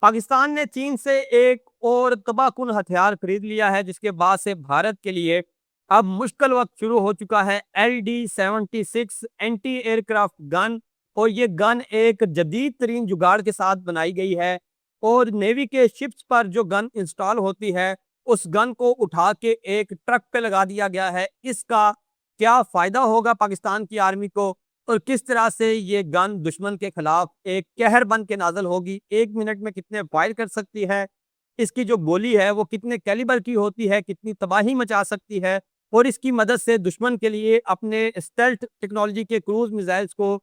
पाकिस्तान ने चीन से एक और तबाहकुन हथियार खरीद लिया है, जिसके बाद से भारत के लिए अब मुश्किल वक्त शुरू हो चुका है। LD-76 एंटी एयरक्राफ्ट गन, और ये गन एक जदीद तरीन जुगाड़ के साथ बनाई गई है। और नेवी के शिप्स पर जो गन इंस्टॉल होती है, उस गन को उठा के एक ट्रक पे लगा दिया गया है। इसका क्या फायदा होगा पाकिस्तान की आर्मी को, और किस तरह से ये गन दुश्मन के खिलाफ एक कहर बन के नाजल होगी, 1 मिनट में कितने फायर कर सकती है, इसकी जो गोली है वो कितने कैलिबर की होती है, कितनी तबाही मचा सकती है, और इसकी मदद से दुश्मन के लिए अपने स्टेल्थ टेक्नोलॉजी के क्रूज मिसाइल्स को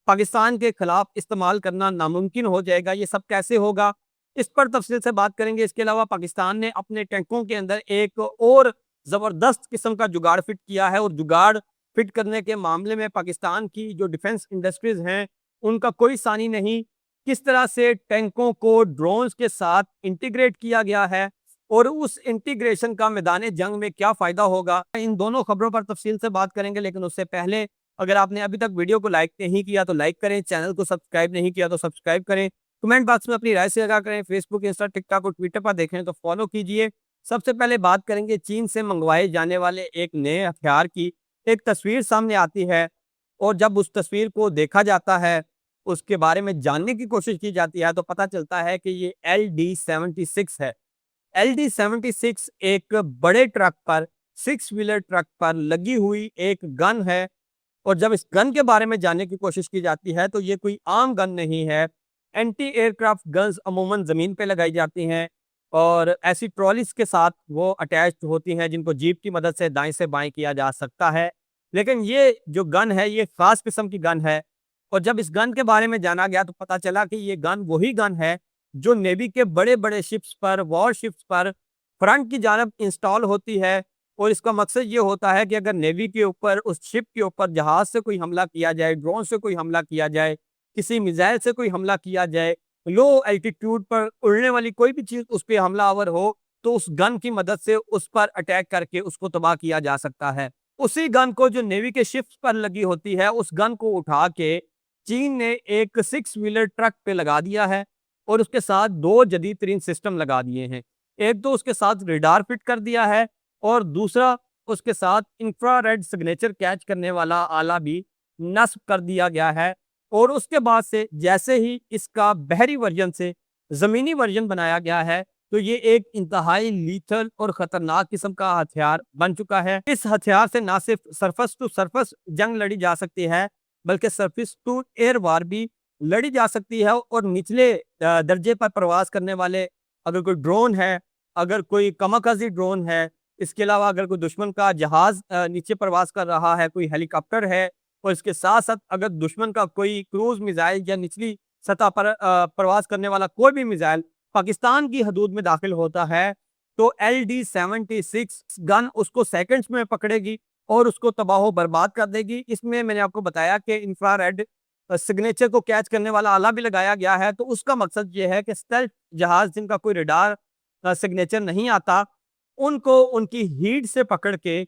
पाकिस्तान के खिलाफ इस्तेमाल करना नामुमकिन हो जाएगा। ये सब कैसे होगा, इस पर तफसील से बात करेंगे। इसके अलावा पाकिस्तान ने अपने टैंकों के अंदर एक और ज़बरदस्त किस्म का जुगाड़ फिट किया है, और जुगाड़ फिट करने के मामले में पाकिस्तान की जो डिफेंस इंडस्ट्रीज हैं उनका कोई सानी नहीं। किस तरह से टैंकों को ड्रोन्स के साथ इंटीग्रेट किया गया है, और उस इंटीग्रेशन का मैदान जंग में क्या फ़ायदा होगा, इन दोनों खबरों पर तफसील से बात करेंगे। लेकिन उससे पहले अगर आपने अभी तक वीडियो को लाइक नहीं किया तो लाइक करें, चैनल को सब्सक्राइब नहीं किया तो सब्सक्राइब करें, कमेंट बॉक्स में अपनी राय से आगाह करें, फेसबुक, इंस्टा, टिकटॉक और ट्विटर पर देखें तो फॉलो कीजिए। सबसे पहले बात करेंगे चीन से मंगवाए जाने वाले एक नए हथियार की। एक तस्वीर सामने आती है, और जब उस तस्वीर को देखा जाता है, उसके बारे में जानने की कोशिश की जाती है, तो पता चलता है कि ये LD-76 है। LD-76 एक बड़े ट्रक पर, 6 व्हीलर ट्रक पर लगी हुई एक गन है। और जब इस गन के बारे में जानने की कोशिश की जाती है तो ये कोई आम गन नहीं है। एंटी एयरक्राफ्ट गन्स अमूमन ज़मीन पे लगाई जाती हैं, और ऐसी ट्रॉलीज के साथ वो अटैच्ड होती हैं, जिनको जीप की मदद से दाएं से बाएं किया जा सकता है। लेकिन ये जो गन है ये ख़ास किस्म की गन है। और जब इस गन के बारे में जाना गया तो पता चला कि ये गन वही गन है जो नेवी के बड़े बड़े शिप्स पर, वॉर शिप्स पर फ्रंट की जानब इंस्टॉल होती है। और इसका मकसद ये होता है कि अगर नेवी के ऊपर, उस शिप के ऊपर जहाज से कोई हमला किया जाए, ड्रोन से कोई हमला किया जाए, किसी मिसाइल से कोई हमला किया जाए, लो एल्टीट्यूड पर उड़ने वाली कोई भी चीज़ उस पर हमलावर हो, तो उस गन की मदद से उस पर अटैक करके उसको तबाह किया जा सकता है। उसी गन को जो नेवी के शिप्स पर लगी होती है, उस गन को उठा के चीन ने एक 6 व्हीलर ट्रक पे लगा दिया है, और उसके साथ दो जदीद तरीन सिस्टम लगा दिए हैं। एक तो उसके साथ रेडार फिट कर दिया है, और दूसरा उसके साथ इंफ्रारेड सिग्नेचर कैच करने वाला आला भी नस्ब कर दिया गया है। और उसके बाद से जैसे ही इसका बहरी वर्जन से ज़मीनी वर्जन बनाया गया है, तो ये एक इंतहाई लीथल और ख़तरनाक किस्म का हथियार बन चुका है। इस हथियार से ना सिर्फ सरफस टू सरफस जंग लड़ी जा सकती है, बल्कि सरफेस टू एयर वार भी लड़ी जा सकती है। और निचले दर्जे पर प्रवास करने वाले अगर कोई ड्रोन है, अगर कोई कमाकाजी ड्रोन है, इसके अलावा अगर कोई दुश्मन का जहाज नीचे प्रवास कर रहा है, कोई हेलीकॉप्टर है, और इसके साथ साथ अगर दुश्मन का कोई क्रूज मिसाइल या निचली सतह पर प्रवास करने वाला कोई भी मिसाइल पाकिस्तान की हदूद में दाखिल होता है, तो LD-76 गन उसको सेकंड्स में पकड़ेगी और उसको तबाह बर्बाद कर देगी। इसमें मैंने आपको बताया कि इंफ्रारेड सिग्नेचर को कैच करने वाला आला भी लगाया गया है। तो उसका मकसद ये है कि स्टेल्थ जहाज जिनका कोई रेडार सिग्नेचर नहीं आता, उनको उनकी हीट से पकड़ के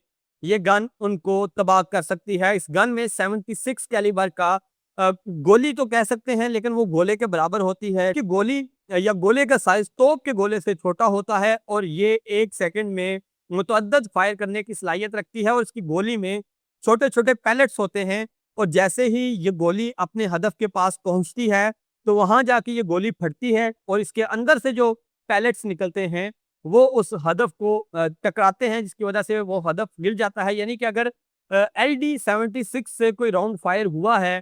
ये गन उनको तबाह कर सकती है। इस गन में 76 कैलिबर का गोली तो कह सकते हैं, लेकिन वो गोले के बराबर होती है कि गोली या गोले का साइज तोप के गोले से छोटा होता है, और ये 1 सेकंड में मुतअद्दद फायर करने की सलाहियत रखती है। और इसकी गोली में छोटे छोटे पैलेट्स होते हैं, और जैसे ही ये गोली अपने हदफ के पास पहुंचती है तो वहां जाके ये गोली फटती है, और इसके अंदर से जो पैलेट्स निकलते हैं वो उस हदफ को टकराते हैं, जिसकी वजह से वो हदफ गिर जाता है। यानी कि अगर LD-76 से कोई राउंड फायर हुआ है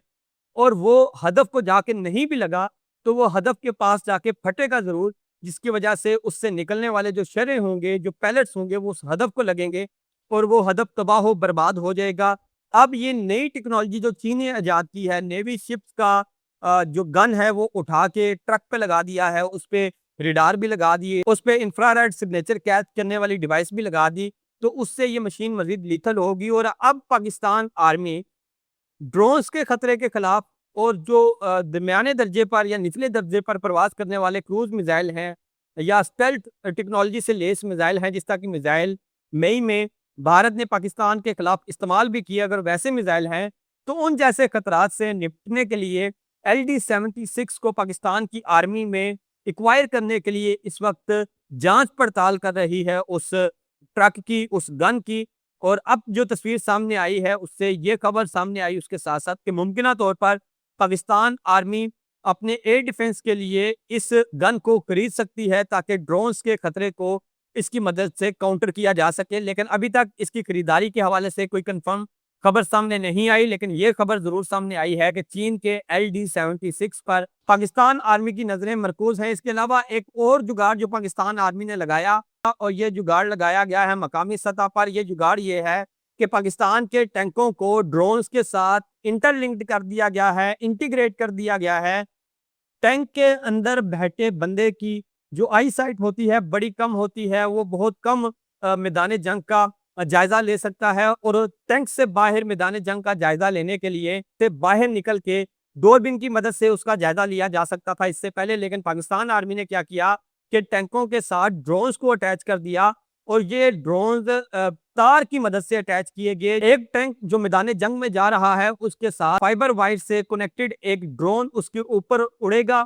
और वो हदफ को जाके नहीं भी लगा, तो वो हदफ के पास जाके फटेगा ज़रूर, जिसकी वजह से उससे निकलने वाले जो शरे होंगे, जो पैलेट्स होंगे, वो उस हदफ को लगेंगे और वो हदफ तबाह हो बर्बाद हो जाएगा। अब ये नई टेक्नोलॉजी जो चीन ने ईजाद की है, नेवी शिप्स का जो गन है वो उठा के ट्रक पे लगा दिया है, उस पे रेडार भी लगा दिए, उस पे इंफ्रारेड सिग्नेचर कैच करने वाली डिवाइस भी लगा दी, तो उससे ये मशीन मजीद लीथल होगी। और अब पाकिस्तान आर्मी ड्रोन्स के खतरे के खिलाफ, और जो दरमियाने दर्जे पर या निचले दर्जे पर प्रवास करने वाले क्रूज मिसाइल हैं या स्टेल्थ टेक्नोलॉजी से लेस मिसाइल हैं, जिस तरह की मिसाइल मई में भारत ने पाकिस्तान के खिलाफ इस्तेमाल भी किया, अगर वैसे मिसाइल हैं तो उन जैसे खतरात से निपटने के लिए LD-76 को पाकिस्तान की आर्मी में ایکوائر کرنے کے لیے اس وقت جانچ پڑتال کر رہی ہے اس ٹرک کی، اس گن کی۔ اور اب جو تصویر سامنے آئی ہے اس سے یہ خبر سامنے آئی اس کے ساتھ ساتھ کہ ممکنہ طور پر پاکستان آرمی اپنے ایئر ڈیفنس کے لیے اس گن کو خرید سکتی ہے تاکہ ڈرونز کے خطرے کو اس کی مدد سے کاؤنٹر کیا جا سکے، لیکن ابھی تک اس کی خریداری کے حوالے سے کوئی کنفرم خبر سامنے نہیں آئی۔ لیکن یہ خبر ضرور سامنے آئی ہے کہ چین کے LD-76 پر پاکستان آرمی کی نظریں مرکوز ہیں۔ اس کے علاوہ ایک اور جگاڑ جو پاکستان آرمی نے لگایا، اور یہ جگاڑ لگایا گیا ہے مقامی سطح پر، یہ جگاڑ یہ ہے کہ پاکستان کے ٹینکوں کو ڈرونز کے ساتھ انٹر لنکڈ کر دیا گیا ہے، انٹیگریٹ کر دیا گیا ہے۔ ٹینک کے اندر بیٹھے بندے کی جو آئی سائٹ ہوتی ہے بڑی کم ہوتی ہے، وہ بہت کم میدان جنگ کا جائزہ لے سکتا ہے، اور ٹینک سے باہر میدان جنگ کا جائزہ لینے کے لیے سے باہر نکل کے دوربین کی مدد سے اس کا جائزہ لیا جا سکتا تھا اس سے پہلے، لیکن پاکستان آرمی نے کیا کیا کہ ٹینکوں کے ساتھ ڈرونز کو اٹیچ کر دیا، اور یہ ڈرونز تار کی مدد سے اٹیچ کیے گئے۔ ایک ٹینک جو میدان جنگ میں جا رہا ہے اس کے ساتھ فائبر وائر سے کنیکٹڈ ایک ڈرون اس کے اوپر اڑے گا،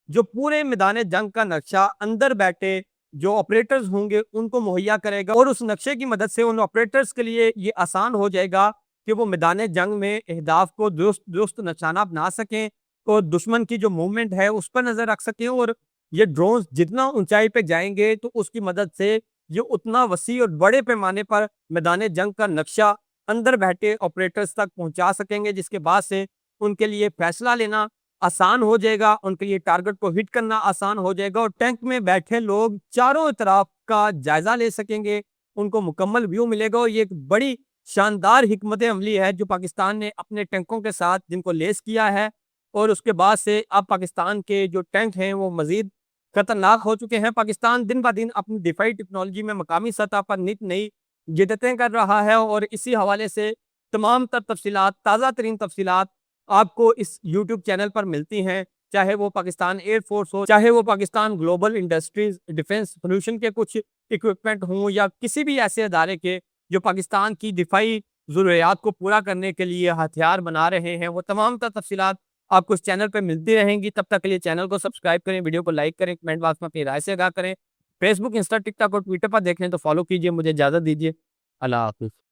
جو پورے میدان جنگ کا نقشہ اندر بیٹھے جو آپریٹرز ہوں گے ان کو مہیا کرے گا، اور اس نقشے کی مدد سے ان آپریٹرز کے لیے یہ آسان ہو جائے گا کہ وہ میدان جنگ میں اہداف کو درست نشانہ بنا سکیں، اور دشمن کی جو موومنٹ ہے اس پر نظر رکھ سکیں، اور یہ ڈرونز جتنا اونچائی پہ جائیں گے تو اس کی مدد سے یہ اتنا وسیع اور بڑے پیمانے پر میدان جنگ کا نقشہ اندر بیٹھے آپریٹرز تک پہنچا سکیں گے، جس کے بعد سے ان کے لیے فیصلہ لینا آسان ہو جائے گا، ان کے لیے ٹارگٹ کو ہٹ کرنا آسان ہو جائے گا، اور ٹینک میں بیٹھے لوگ چاروں طرف کا جائزہ لے سکیں گے، ان کو مکمل ویو ملے گا۔ اور یہ ایک بڑی شاندار حکمت عملی ہے جو پاکستان نے اپنے ٹینکوں کے ساتھ جن کو لیس کیا ہے، اور اس کے بعد سے اب پاکستان کے جو ٹینک ہیں وہ مزید خطرناک ہو چکے ہیں۔ پاکستان دن بہ دن اپنی دفاعی ٹیکنالوجی میں مقامی سطح پر نت نئی جدتیں کر رہا ہے، اور اسی حوالے سے تمام تر تفصیلات، تازہ ترین تفصیلات آپ کو اس یوٹیوب چینل پر ملتی ہیں، چاہے وہ پاکستان ایئر فورس ہو، چاہے وہ Pakistan global industries defence solution کے کچھ اکوپمنٹ ہوں، یا کسی بھی ایسے ادارے کے جو پاکستان کی دفاعی ضروریات کو پورا کرنے کے لیے ہتھیار بنا رہے ہیں، وہ تمام تر تفصیلات آپ کو اس چینل پہ ملتی رہیں گی۔ تب تک کے لیے چینل کو سبسکرائب کریں، ویڈیو کو لائک کریں، کمنٹ باکس میں اپنی رائے سے آگاہ کریں۔ فیس بک، انسٹا، ٹک ٹاک اور ٹویٹر پر دیکھ لیں تو فالو کیجیے۔ مجھے اجازت دیجیے، اللہ حافظ۔